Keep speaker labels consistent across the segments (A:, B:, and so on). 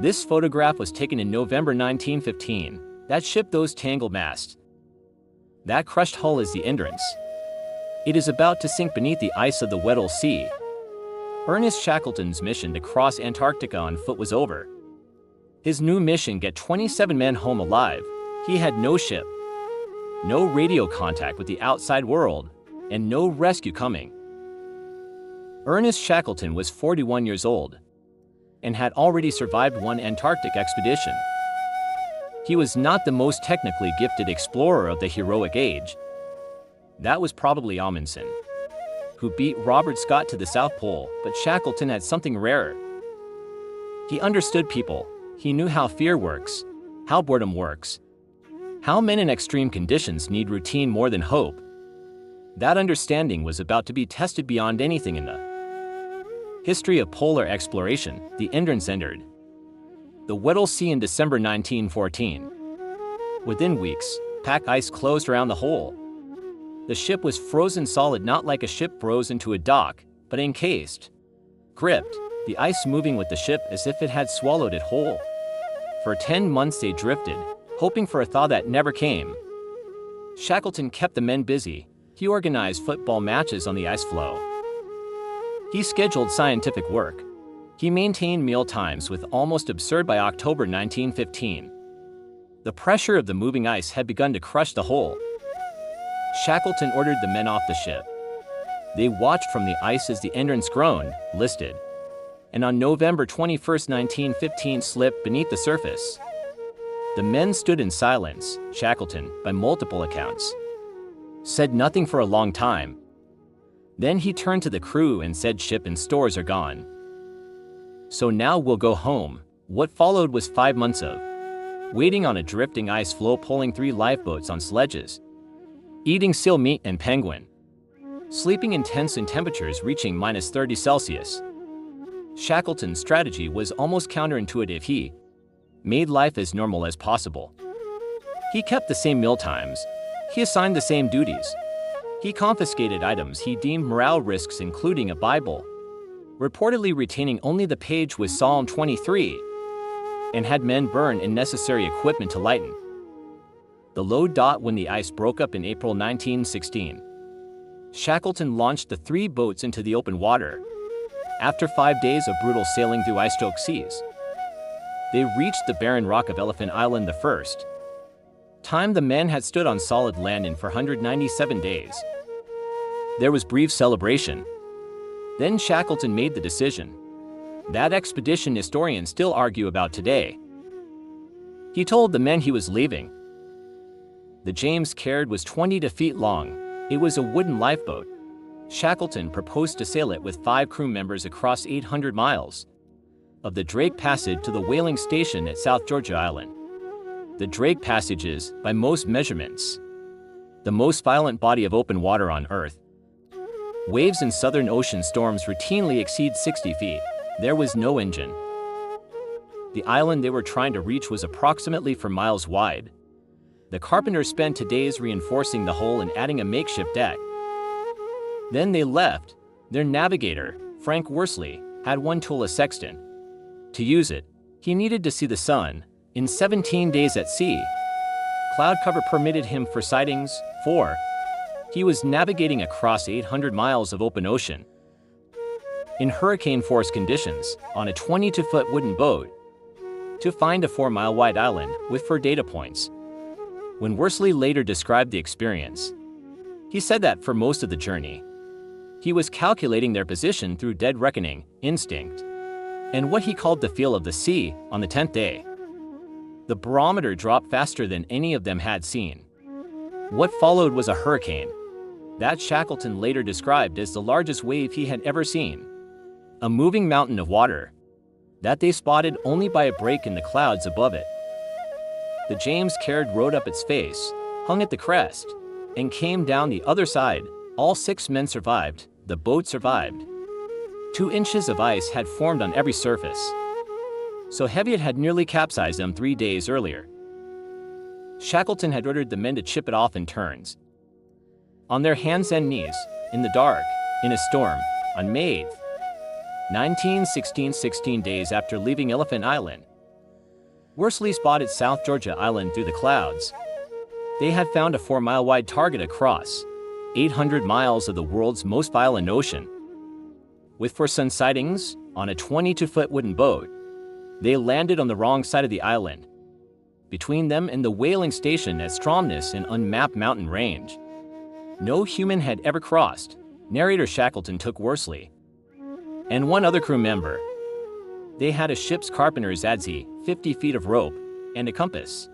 A: This photograph was taken in November 1915. That ship, those tangled masts. That crushed hull is the Endurance. It is about to sink beneath the ice of the Weddell Sea. Ernest Shackleton's mission to cross Antarctica on foot was over. His new mission: get 27 men home alive. He had no ship, no radio contact with the outside world, and no rescue coming. Ernest Shackleton was 41 years old and had already survived one Antarctic expedition. He was not the most technically gifted explorer of the heroic age. That was probably Amundsen, who beat Robert Scott to the South Pole, but Shackleton had something rarer. He understood people. He knew how fear works, how boredom works, how men in extreme conditions need routine more than hope. That understanding was about to be tested beyond anything in the history of polar exploration. The Endurance entered the Weddell Sea in December 1914. Within weeks, pack ice closed around the hole. The ship was frozen solid, not like a ship froze into a dock, but encased, gripped, the ice moving with the ship as if it had swallowed it whole. For 10 months they drifted, hoping for a thaw that never came. Shackleton kept the men busy. He organized football matches on the ice floe. He scheduled scientific work. He maintained meal times with almost absurd. By October 1915, the pressure of the moving ice had begun to crush the hull. Shackleton ordered the men off the ship. They watched from the ice as the Endurance groaned, listed, and on November 21, 1915 slipped beneath the surface. The men stood in silence. Shackleton, by multiple accounts, said nothing for a long time. Then he turned to the crew and said, "Ship and stores are gone. So now we'll go home." What followed was 5 months of waiting on a drifting ice floe, pulling 3 lifeboats on sledges, eating seal meat and penguin, sleeping in tents in temperatures reaching -30 Celsius. Shackleton's strategy was almost counterintuitive. He made life as normal as possible. He kept the same meal times. He assigned the same duties. He confiscated items he deemed morale risks, including a Bible, reportedly retaining only the page with Psalm 23, and had men burn unnecessary equipment to lighten the low. When the ice broke up in April 1916, Shackleton launched the 3 boats into the open water. After 5 days of brutal sailing through ice-choked seas, they reached the barren rock of Elephant Island, the first time the men had stood on solid land in 497 days. There was brief celebration. Then Shackleton made the decision that expedition historians still argue about today. He told the men he was leaving. The James Caird was 20 feet long. It was a wooden lifeboat. Shackleton proposed to sail it with 5 crew members across 800 miles of the Drake Passage to the whaling station at South Georgia Island. The Drake Passage is, by most measurements, the most violent body of open water on Earth. Waves in Southern Ocean storms routinely exceed 60 feet. There was no engine. The island they were trying to reach was approximately 4 miles wide. The carpenters spent 2 days reinforcing the hull and adding a makeshift deck. Then they left. Their navigator, Frank Worsley, had one tool: a sextant. To use it, he needed to see the sun. In 17 days at sea, cloud cover permitted him for sightings. 4. He was navigating across 800 miles of open ocean in hurricane-force conditions on a 22-foot wooden boat to find a 4-mile-wide island with 4 data points. When Worsley later described the experience, he said that for most of the journey, he was calculating their position through dead reckoning, instinct, and what he called the feel of the sea. On the 10th day, the barometer dropped faster than any of them had seen. What followed was a hurricane that Shackleton later described as the largest wave he had ever seen. A moving mountain of water that they spotted only by a break in the clouds above it. The James Caird rode up its face, hung at the crest, and came down the other side. All 6 men survived. The boat survived. 2 inches of ice had formed on every surface, so heavy it had nearly capsized them 3 days earlier. Shackleton had ordered the men to chip it off in turns, on their hands and knees, in the dark, in a storm, on May 8, 1916, 16 days after leaving Elephant Island. Worsley spotted South Georgia Island through the clouds. They had found a 4-mile-wide target across 800 miles of the world's most violent ocean. With 4 sun sightings on a 22-foot wooden boat, they landed on the wrong side of the island, between them and the whaling station at Stromness in unmapped mountain range. No human had ever crossed. Narrator Shackleton took Worsley and one other crew member. They had a ship's carpenter's adze, 50 feet of rope, and a compass.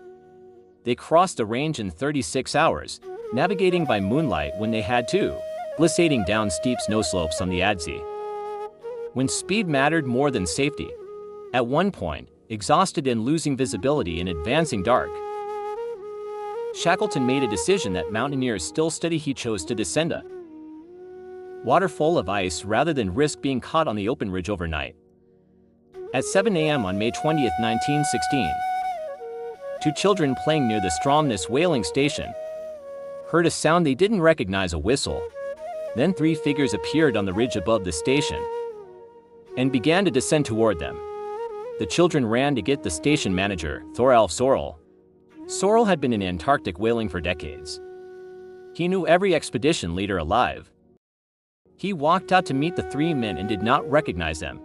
A: They crossed the range in 36 hours, navigating by moonlight when they had to, glissading down steep snow slopes on the adze. When speed mattered more than safety, at one point, exhausted and losing visibility in advancing dark, Shackleton made a decision that mountaineers still study. He chose to descend a water full of ice rather than risk being caught on the open ridge overnight. At 7 a.m. on May 20, 1916, 2 children playing near the Stromness whaling station heard a sound they didn't recognize, a whistle. Then 3 figures appeared on the ridge above the station and began to descend toward them. The children ran to get the station manager, Thoralf Sorel. Sorel had been in Antarctic whaling for decades. He knew every expedition leader alive. He walked out to meet the 3 men and did not recognize them.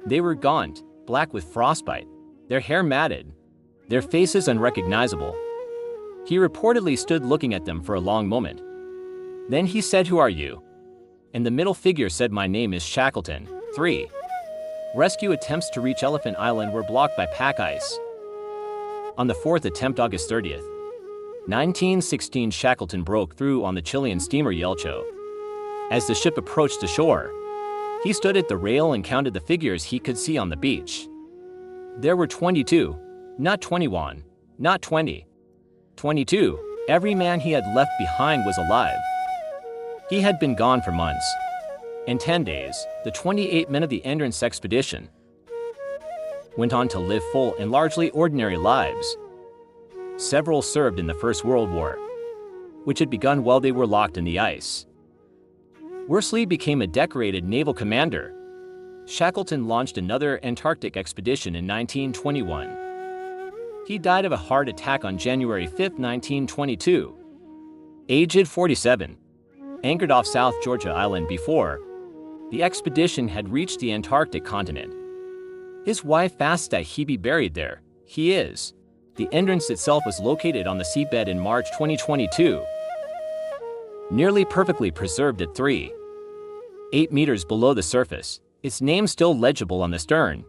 A: They were gaunt, black with frostbite, their hair matted, their faces unrecognizable. He reportedly stood looking at them for a long moment. Then he said, "Who are you?" And the middle figure said, "My name is Shackleton." 3. Rescue attempts to reach Elephant Island were blocked by pack ice. On the 4th attempt, August 30th, 1916, Shackleton broke through on the Chilean steamer Yelcho. As the ship approached the shore, he stood at the rail and counted the figures he could see on the beach. There were 22, not 21, not 20. 22. Every man he had left behind was alive. He had been gone for months. In 10 days, the 28 men of the Endurance expedition went on to live full and largely ordinary lives. Several served in the First World War, which had begun while they were locked in the ice. Worsley became a decorated naval commander. Shackleton launched another Antarctic expedition in 1921. He died of a heart attack on January 5, 1922, aged 47, anchored off South Georgia Island before the expedition had reached the Antarctic continent. His wife asked that he be buried there. He is. The Endurance itself was located on the seabed in March 2022, nearly perfectly preserved at 3.8 meters below the surface, its name still legible on the stern.